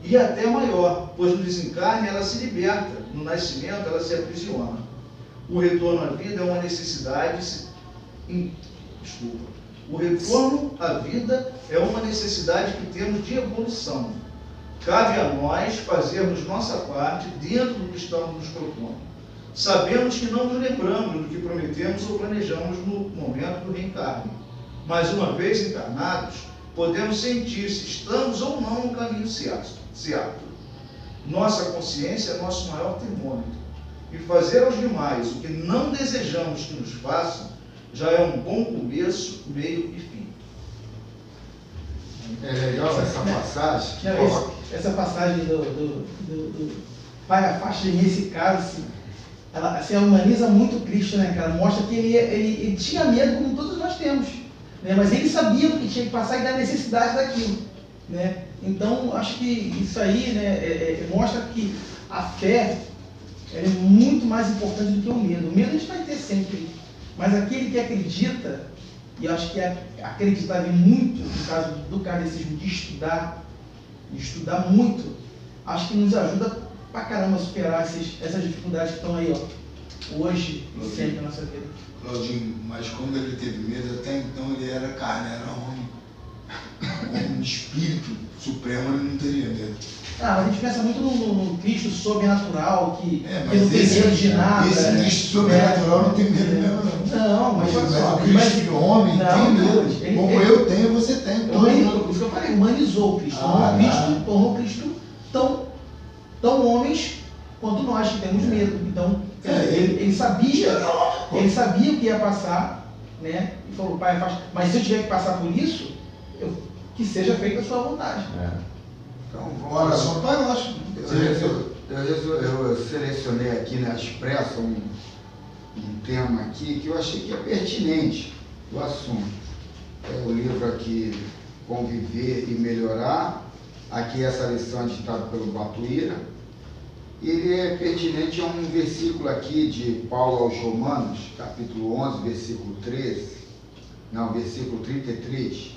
E até maior, pois no desencarne ela se liberta, no nascimento ela se aprisiona. O retorno à vida é uma necessidade. O retorno à vida é uma necessidade que temos de evolução. Cabe a nós fazermos nossa parte dentro do que estamos nos propondo. Sabemos que não nos lembramos do que prometemos ou planejamos no momento do reencarne. Mas uma vez encarnados, podemos sentir se estamos ou não no caminho certo. Nossa consciência é nosso maior termômetro. E fazer aos demais o que não desejamos que nos façam já é um bom começo, meio e fim. É legal essa passagem. Essa passagem do Pai, afaste de mim esse cálice, ela assim, humaniza muito Cristo, né, cara? Mostra que ele tinha medo, como todos nós temos, né? Mas ele sabia o que tinha que passar e da necessidade daquilo, né? Então, acho que isso aí, né, mostra que a fé é muito mais importante do que o medo. O medo a gente vai ter sempre, mas aquele que acredita, e eu acho que acreditar muito, no caso do kardecismo, de estudar muito, acho que nos ajuda pra caramba a superar essas dificuldades que estão aí, ó, hoje e sempre na nossa vida. Claudinho, mas quando ele teve medo, até então ele era carne, era homem. Como espírito supremo, ele não teria medo. Ah, mas a gente pensa muito no Cristo sobrenatural, que mas não tem medo de nada. Esse Cristo sobrenatural não tem medo mesmo, não. Não, mas olha só. O Cristo de homem tem medo. Como eu tenho, você tem. Por isso que eu falei, humanizou o Cristo. Tornou Cristo tão homens quanto nós, que temos medo. Então, ele sabia o que ia passar, né? E falou, Pai, mas se eu tiver que passar por isso, que que seja feita a sua vontade. Então, Oração do Pai Nosso. eu selecionei aqui na Expresso um tema aqui que eu achei que é pertinente do assunto. É o livro aqui, Conviver e Melhorar. Aqui essa lição é ditada pelo Batuíra. Ele é pertinente a um versículo aqui de Paulo aos Romanos, capítulo 11, versículo 33,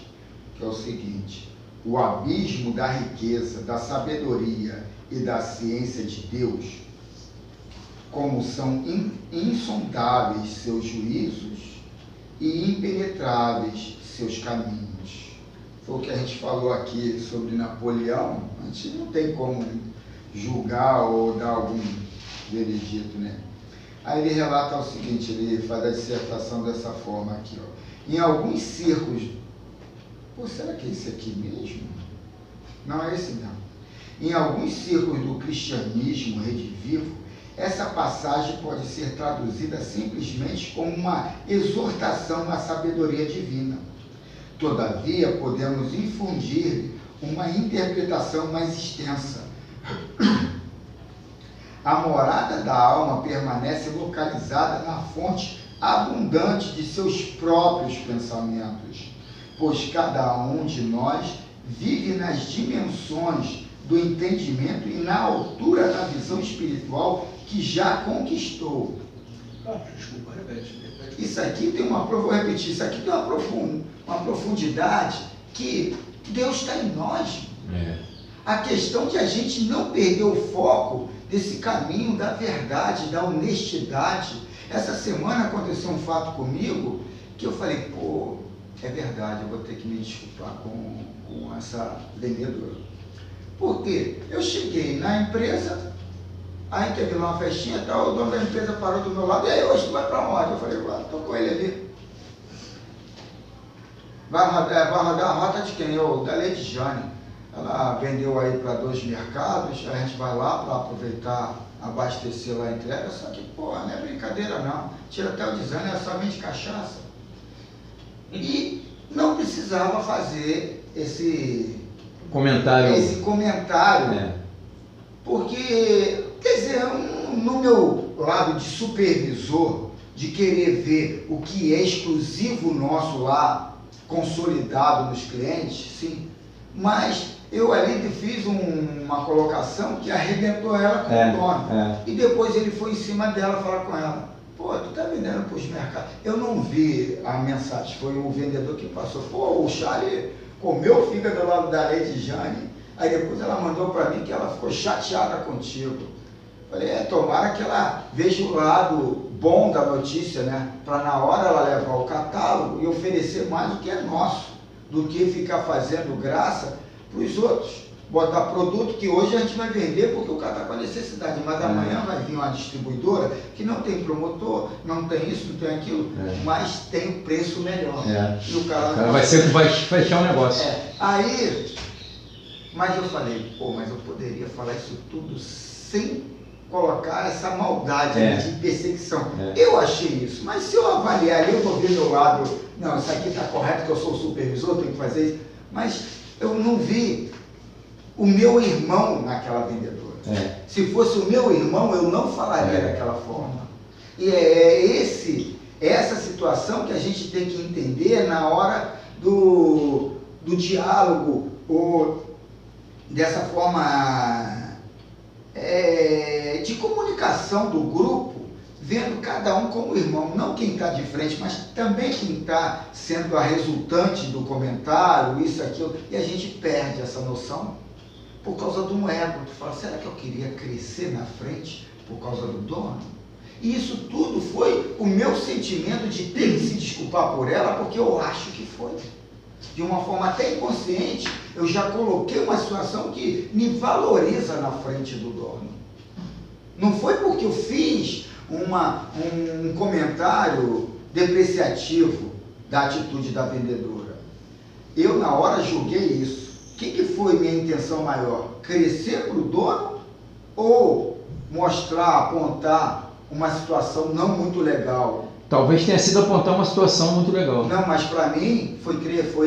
que é o seguinte: o abismo da riqueza, da sabedoria e da ciência de Deus, como são insondáveis seus juízos e impenetráveis seus caminhos. Foi o que a gente falou aqui sobre Napoleão. A gente não tem como julgar ou dar algum veredito, né? Aí ele relata o seguinte, ele faz a dissertação dessa forma aqui, ó. Em alguns círculos... Pô, será que é esse aqui mesmo? Não, é esse não. Em alguns círculos do cristianismo redivivo, essa passagem pode ser traduzida simplesmente como uma exortação à sabedoria divina. Todavia, podemos infundir uma interpretação mais extensa. A morada da alma permanece localizada na fonte abundante de seus próprios pensamentos, pois cada um de nós vive nas dimensões do entendimento e na altura da visão espiritual que já conquistou. Desculpa, repete. Isso aqui tem vou repetir, isso aqui tem uma profundidade que Deus está em nós. A questão de a gente não perder o foco desse caminho da verdade, da honestidade. Essa semana aconteceu um fato comigo que eu falei, pô, é verdade, eu vou ter que me desculpar com essa vendedora. Por quê? Eu cheguei na empresa, aí teve lá uma festinha e tal, o dono da empresa parou do meu lado, e aí, hoje tu vai pra onde? Eu falei, tô com ele ali. Vai rodar a rota de quem? Da Lady Jane. Ela vendeu aí para 2 mercados, a gente vai lá para aproveitar, abastecer lá a entrega, só que, pô, não é brincadeira não. Tira até o design, é somente cachaça. E não precisava fazer esse comentário. Porque, quer dizer, no meu lado de supervisor, de querer ver o que é exclusivo nosso lá, consolidado nos clientes, sim, mas eu ali fiz uma colocação que arrebentou ela com o dono. E depois ele foi em cima dela falar com ela. Pô, tu tá vendendo para os mercados. Eu não vi a mensagem, foi o vendedor que passou. Pô, o Charlie comeu o fígado do lado da Lady Jane. Aí depois ela mandou para mim que ela ficou chateada contigo. Falei, tomara que ela veja o lado bom da notícia, né? Para na hora ela levar o catálogo e oferecer mais do que é nosso, do que ficar fazendo graça para os outros. Botar produto que hoje a gente vai vender porque o cara está com a necessidade, mas amanhã vai vir uma distribuidora que não tem promotor, não tem isso, não tem aquilo, mas tem um preço melhor. E o cara vai ser que vai fechar o negócio. Aí, mas eu falei, pô, mas eu poderia falar isso tudo sem colocar essa maldade de perseguição. Eu achei isso, mas se eu avaliar ali, eu vou ver meu lado, não, isso aqui está correto, que eu sou o supervisor, tenho que fazer isso, mas eu não vi o meu irmão naquela vendedora. Se fosse o meu irmão, eu não falaria daquela forma. E essa situação que a gente tem que entender na hora do diálogo, ou dessa forma de comunicação do grupo, vendo cada um como irmão, não quem está de frente, mas também quem está sendo a resultante do comentário, isso, aquilo, e a gente perde essa noção por causa de um ego. Tu fala, será que eu queria crescer na frente por causa do dono? E isso tudo foi o meu sentimento de ter que se desculpar por ela, porque eu acho que foi. De uma forma até inconsciente, eu já coloquei uma situação que me valoriza na frente do dono. Não foi porque eu fiz um comentário depreciativo da atitude da vendedora. Eu, na hora, julguei isso. O que foi minha intenção maior? Crescer para o dono ou mostrar, apontar uma situação não muito legal Talvez tenha sido apontar uma situação muito legal. Não, mas para mim foi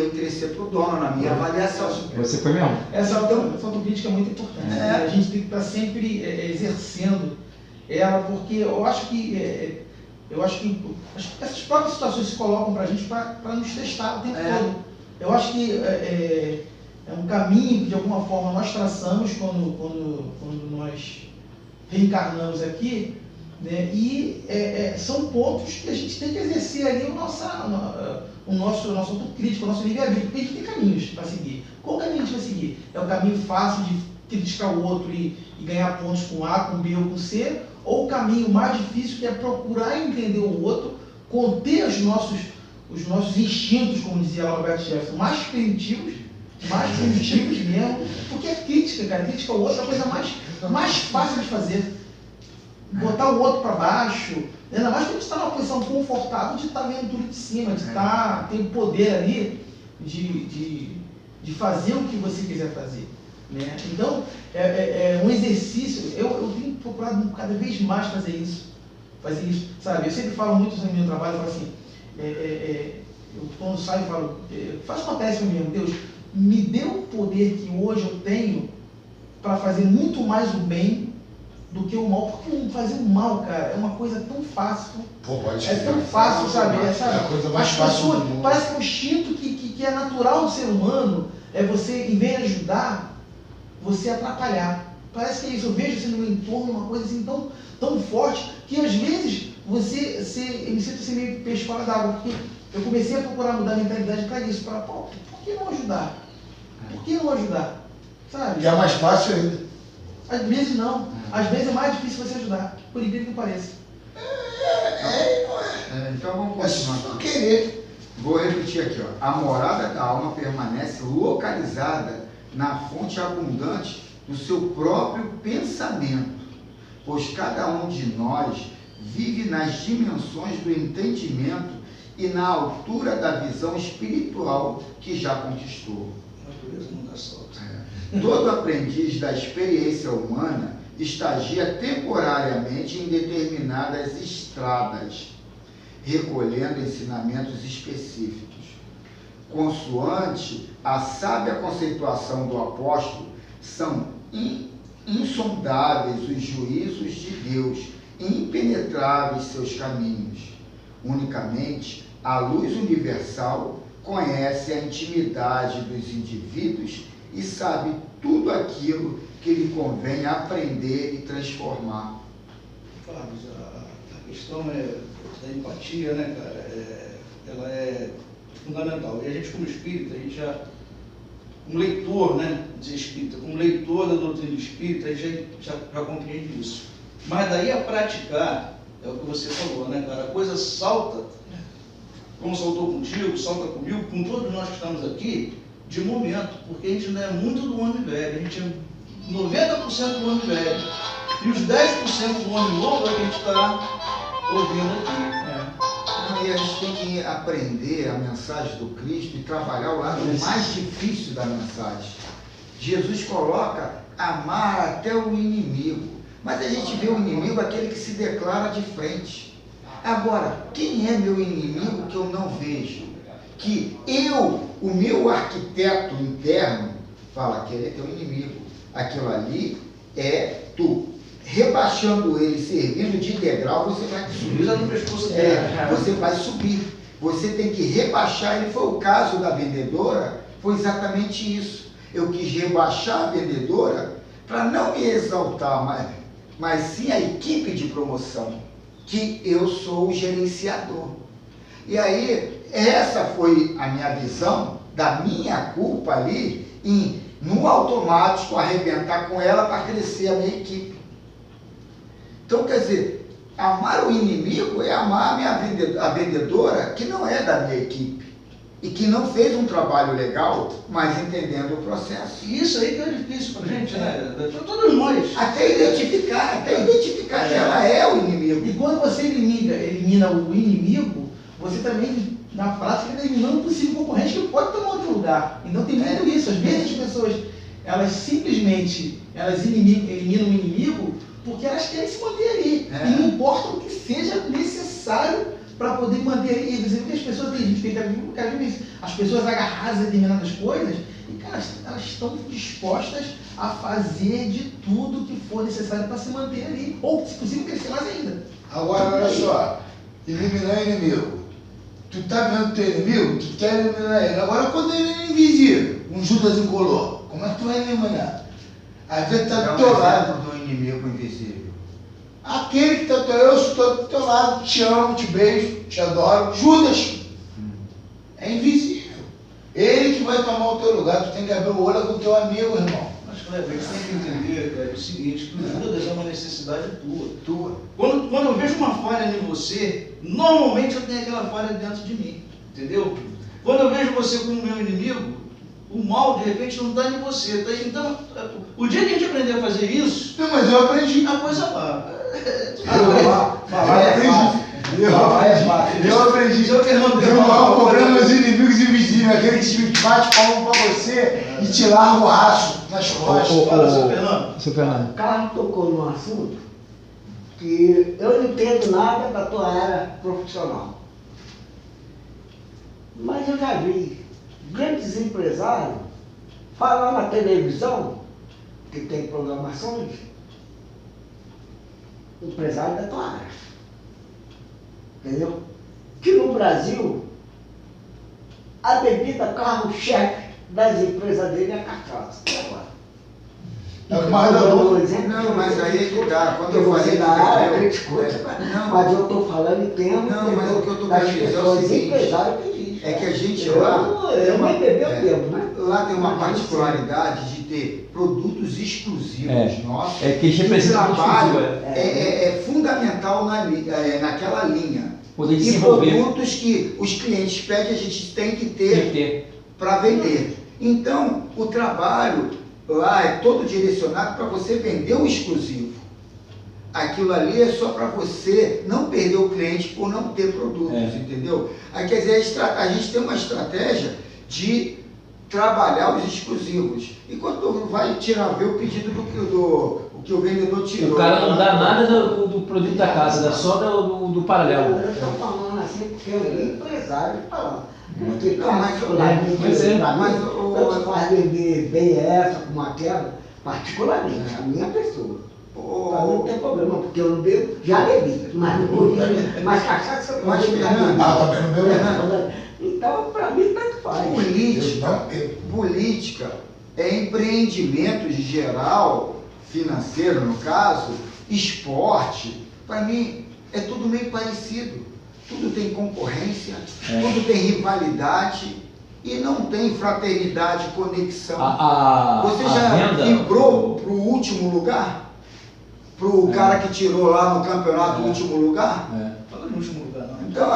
crescer para o dono na minha avaliação. Você foi mesmo? Essa autocrítica é muito importante. A gente tem que estar sempre exercendo ela, porque eu acho que essas próprias situações se colocam para a gente para nos testar o tempo todo. Eu acho que é um caminho que de alguma forma nós traçamos quando nós reencarnamos aqui, né? E são pontos que a gente tem que exercer ali a nossa autocrítica, o nosso livre-arbítrio, porque a gente tem caminhos para seguir. Qual caminho a gente vai seguir? É o caminho fácil de criticar o outro e ganhar pontos com A, com B ou com C, ou o caminho mais difícil, que é procurar entender o outro, conter os nossos instintos, como dizia lá Roberto Jefferson, mais primitivos mesmo, porque é crítica, cara. Crítica ao outro é a coisa mais fácil de fazer. Botar o outro para baixo, ainda mais quando a gente está numa posição confortável de estar vendo tudo de cima, de ter o poder ali de fazer o que você quiser fazer. Né? Então, é um exercício. Eu tenho procurado cada vez mais fazer isso, sabe? Eu sempre falo muito no meu trabalho, eu falo assim, eu quando saio falo, faço uma peça mesmo, Deus, me dê o poder que hoje eu tenho para fazer muito mais o bem do que o mal, porque fazer o mal, cara, é uma coisa tão fácil. É tão fácil, sabe? É a coisa mais fácil do mundo. Parece que o instinto que é natural do ser humano é você, em vez de ajudar, você atrapalhar. Parece que é isso. Eu vejo assim no meu entorno uma coisa assim tão forte que às vezes eu me sinto assim meio peixe fora d'água, porque eu comecei a procurar mudar a mentalidade para isso, para por que não ajudar? Por que não ajudar? Sabe? Que é mais fácil ainda. Às vezes não. Às vezes é mais difícil você ajudar, por incrível que pareça. Então vamos É só continuar. querer. Vou repetir aqui, ó. A morada da alma permanece localizada na fonte abundante do seu próprio pensamento, pois cada um de nós vive nas dimensões do entendimento e na altura da visão espiritual que já conquistou. A natureza não dá salto. Todo aprendiz da experiência humana estagia temporariamente em determinadas estradas, recolhendo ensinamentos específicos. Consoante a sábia conceituação do apóstolo, são insondáveis os juízos de Deus, impenetráveis seus caminhos. Unicamente a luz universal conhece a intimidade dos indivíduos e sabe tudo aquilo que lhe convém aprender e transformar. Claro, a questão da empatia, né, cara, ela é fundamental. E a gente, como espírita, como leitor, né, de espírita, como leitor da doutrina espírita, a gente já compreende isso. Mas daí a praticar, é o que você falou, né, cara, a coisa salta, como saltou contigo, salta comigo, com todos nós que estamos aqui, de momento, porque a gente não é muito do homem velho, a gente é 90% do homem velho. E os 10% do homem novo é que a gente está ouvindo aqui. E a gente tem que aprender a mensagem do Cristo e trabalhar o lado mais difícil da mensagem. Jesus coloca amar até o inimigo, mas a gente vê o inimigo aquele que se declara de frente. Agora, quem é meu inimigo que eu não vejo? Que o meu arquiteto interno, fala que ele é teu inimigo. Aquilo ali é tu. Rebaixando ele, servindo de degrau, você vai subir. No pescoço dele. Você vai subir. Você tem que rebaixar ele. Foi o caso da vendedora, foi exatamente isso. Eu quis rebaixar a vendedora para não me exaltar, mas sim a equipe de promoção, que eu sou o gerenciador. E aí, essa foi a minha visão da minha culpa ali em, no automático, arrebentar com ela para crescer a minha equipe. Então, quer dizer, amar o inimigo é amar a vendedora que não é da minha equipe e que não fez um trabalho legal, mas entendendo o processo. E isso aí que é difícil para a gente, né? Para todos nós. Até identificar que ela é o inimigo. E quando você elimina o inimigo, você também, na prática, está eliminando um possível concorrente que pode tomar outro lugar. Então tem muito isso. Às vezes as pessoas, elas simplesmente eliminam o inimigo porque elas querem se manter ali. E não importa o que seja necessário para poder manter. E você vê que as pessoas, tem gente que quer ver isso, as pessoas agarradas a determinadas coisas, e cara, elas estão dispostas a fazer de tudo que for necessário para se manter ali, ou se possível crescer mais ainda. Agora, olha só, eliminar inimigo. Tu tá vendo teu inimigo, tu quer eliminar ele. Agora, quando ele é invisível, um Judas incolor, como é que tu vai eliminar? Às vezes tá do teu lado. Do inimigo invisível. Aquele que tá do teu lado, eu estou do teu lado, te amo, te beijo, te adoro. Judas é invisível. Ele que vai tomar o teu lugar, tu tem que abrir o olho com o teu amigo, irmão. Mas, Kleber, você tem que entender, Kleber, o seguinte, que o Judas é uma necessidade tua. Tua. Quando eu vejo uma falha em você, normalmente eu tenho aquela falha dentro de mim, entendeu? Quando eu vejo você como meu inimigo, o mal, de repente, não está em você. Tá? Então, o dia que a gente aprender a fazer isso, Não, mas eu aprendi. a coisa lá. Falar é fácil. Eu aprendi. Seu Fernando, Meu maior problema é os inimigos invisíveis, aquele que bate palma pra você e te larga o aço nas costas. Fala, seu Fernando. Seu Fernando. O Carlos tocou num assunto que eu não entendo nada da tua área profissional. Mas eu já vi grandes empresários falar na televisão, que tem programações, empresário da tua área. Entendeu? Que no Brasil, a bebida carro-chefe das empresas dele é a cachaça. É o mais da boca. Não, mas aí é que dá. Quando Porque eu você falei da área que criticou, não, mas eu estou falando em termos Não, mas o que eu tô das querendo dizer é o pessoas seguinte, empresárias que diz. é que a gente eu, lá Eu tem uma- nem bebeu é. tempo, né? lá tem uma particularidade de ter produtos exclusivos nossos. É que eles E o representam muito trabalho exclusivo, é fundamental naquela linha. Poder E desenvolver. produtos que os clientes pedem, a gente tem que Tem ter que ter. para vender. Então, o trabalho lá é todo direcionado para você vender o exclusivo. Aquilo ali é só para você não perder o cliente por não ter produtos, entendeu? Aí, quer dizer, a gente tem uma estratégia de trabalhar os exclusivos. E quando tu vai tirar, ver o pedido do que o vendedor tirou. O cara não dá nada do produto da casa, dá só do paralelo. Eu estou falando assim porque eu vi empresário falando. Porque Não, mas- particularmente, mas é- mas tanto faz beber bem essa como aquela, particularmente, a minha pessoa. Pra mim não tem problema, porque eu não bebo, já bebi, mas não podia, mas cachaça eu Mas, bebi, Fernando, também não bebo. Então, pra mim, tanto faz. Política é empreendimento em geral, financeiro no caso, esporte, para mim é tudo meio parecido. Tudo tem concorrência, tudo tem rivalidade e não tem fraternidade, conexão. Você já venda, vibrou pro último lugar? Pro cara que tirou lá no campeonato o último lugar? Fala no último lugar, não. Então,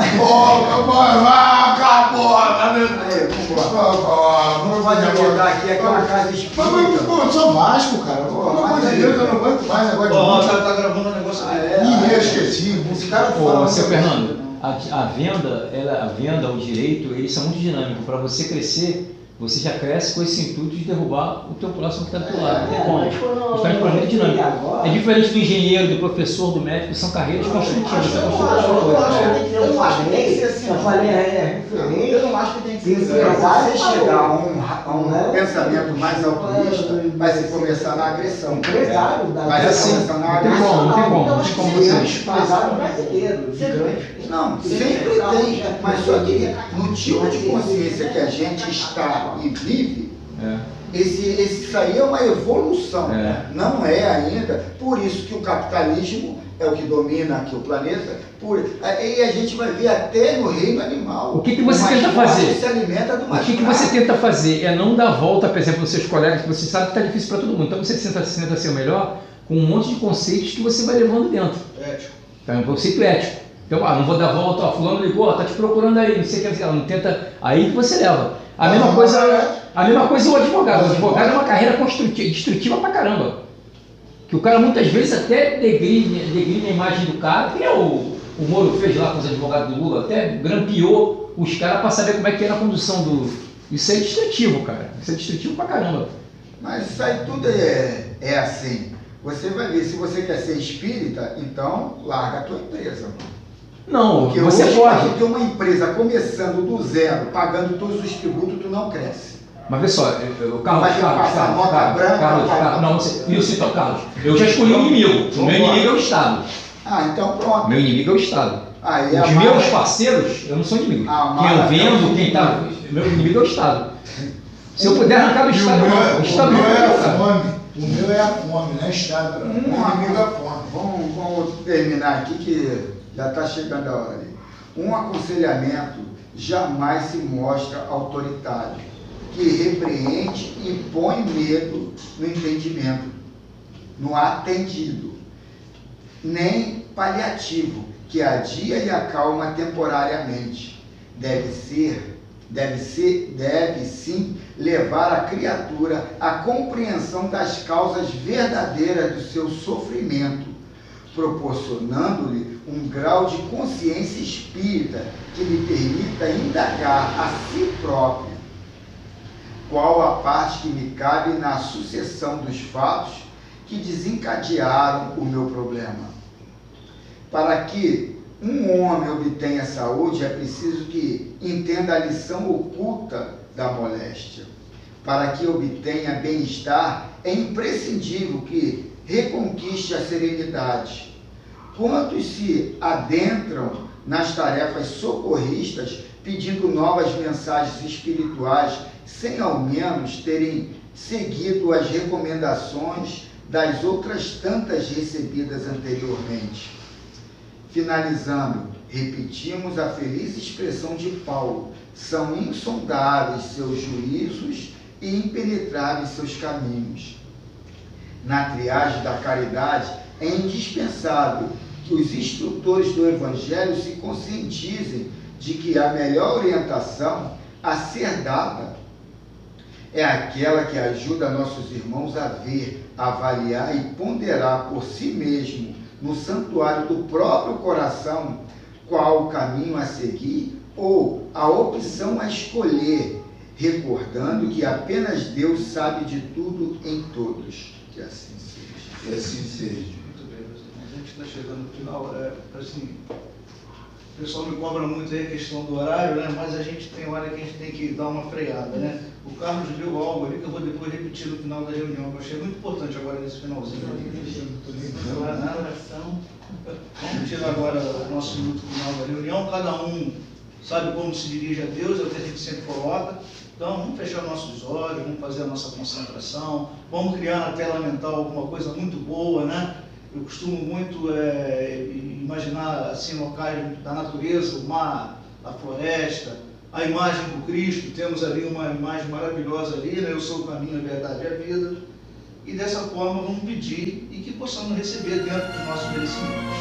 Acabou, tá vendo? aí, vamos não pode abordar aqui aquela casa espírita. Pô, eu sou Vasco, cara. Pô, Pelo amor mas de aí- Deus, eu não aguento mais negócio de Ó, música. tá gravando um negócio ali. Ih, eu esqueci. Esse cara Ô, fala. seu Fernando, a venda, o direito, eles são muito dinâmicos. Para você crescer, você já cresce com esse intuito de derrubar o teu próximo que está do teu lado. Não tem como. Justamente por muito dinâmico. É diferente do engenheiro, do professor, do médico, são carreiras construtivas. Você construiu a sua coisa. Eu não acho que tem que ser assim. Eu falei, referente. Eu não acho que tem que ser assim. Para você chegar a um pensamento mais altruísta, vai se começar na agressão. Empresário da Vai se começar na Não tem agressão. como, não tem como. Então, Não tem como você você. empresário brasileiro, gigante. Não, sempre tem, mas só que no tipo de consciência que a gente está e vive, isso aí é uma evolução, não é ainda, por isso que o capitalismo é o que domina aqui o planeta, e a gente vai ver até no reino animal. O que você o tenta mais forte fazer? se alimenta do O mais que fraco. você tenta fazer é não dar volta, por exemplo, nos seus colegas, que você sabe que está difícil para todo mundo. Então você tenta ser o melhor com um monte de conceitos que você vai levando dentro. Ético. Então, é um conceito ético. Então, não vou dar volta, fulano ligou, tá te procurando aí, não sei o que, não tenta, aí que você leva. A mesma coisa o advogado. O advogado é uma carreira destrutiva pra caramba. Que o cara muitas vezes até degrina a imagem do cara, que é o Moro fez lá com os advogados do Lula, até grampeou os caras para saber como é que era a condução do... Isso é destrutivo, cara. Isso é destrutivo pra caramba. Mas isso aí tudo é assim. Você vai ver, se você quer ser espírita, então larga a tua empresa, mano. Não, Porque você hoje, pode. para ter uma empresa começando do zero, pagando todos os tributos, tu não cresce. Mas vê só, Carlos, Vai passar nota branca, Carlos, não, isso então, Carlos, eu já escolhi o inimigo. O meu inimigo é o Estado. Ah, então pronto. Meu inimigo é o Estado. Aí Os meus parceiros, eu não sou inimigo. Quem eu vendo, quem tá. Meu inimigo é o Estado. Se eu puder arrancar do Estado, o Estado o não meu é a vai. fome. O meu é a fome, não é Estado. O inimigo é a fome. Vamos terminar aqui que já está chegando a hora. Um aconselhamento jamais se mostra autoritário, que repreende e põe medo no entendimento, no atendido, nem paliativo, que adia e acalma temporariamente. Deve sim levar a criatura à compreensão das causas verdadeiras do seu sofrimento, proporcionando-lhe um grau de consciência espírita que lhe permita indagar a si próprio qual a parte que me cabe na sucessão dos fatos que desencadearam o meu problema. Para que um homem obtenha saúde, é preciso que entenda a lição oculta da moléstia. Para que obtenha bem-estar, é imprescindível que reconquiste a serenidade. Quantos se adentram nas tarefas socorristas, pedindo novas mensagens espirituais, sem ao menos terem seguido as recomendações das outras tantas recebidas anteriormente? Finalizando, repetimos a feliz expressão de Paulo: são insondáveis seus juízos e impenetráveis seus caminhos. Na triagem da caridade, é indispensável que os instrutores do Evangelho se conscientizem de que a melhor orientação a ser dada é aquela que ajuda nossos irmãos a ver, avaliar e ponderar por si mesmo, no santuário do próprio coração, qual o caminho a seguir ou a opção a escolher, recordando que apenas Deus sabe de tudo em todos. Que assim seja. Que assim seja. Muito bem, meus irmãos. A gente está chegando no final. Assim, o pessoal me cobra muito aí a questão do horário, né? Mas a gente tem hora que a gente tem que dar uma freada, né? O Carlos leu algo ali que eu vou depois repetir no final da reunião, que eu achei muito importante agora nesse finalzinho. Na oração. Vamos tirar agora o nosso minuto final da reunião. Cada um sabe como se dirige a Deus, é o que a gente sempre coloca. Então, vamos fechar nossos olhos, vamos fazer a nossa concentração, vamos criar na tela mental alguma coisa muito boa, né? Eu costumo muito imaginar assim, locais da natureza, o mar, a floresta, a imagem do Cristo. Temos ali uma imagem maravilhosa ali, né? Eu sou o caminho, a verdade e a vida. E dessa forma vamos pedir e que possamos receber dentro dos nossos merecimentos.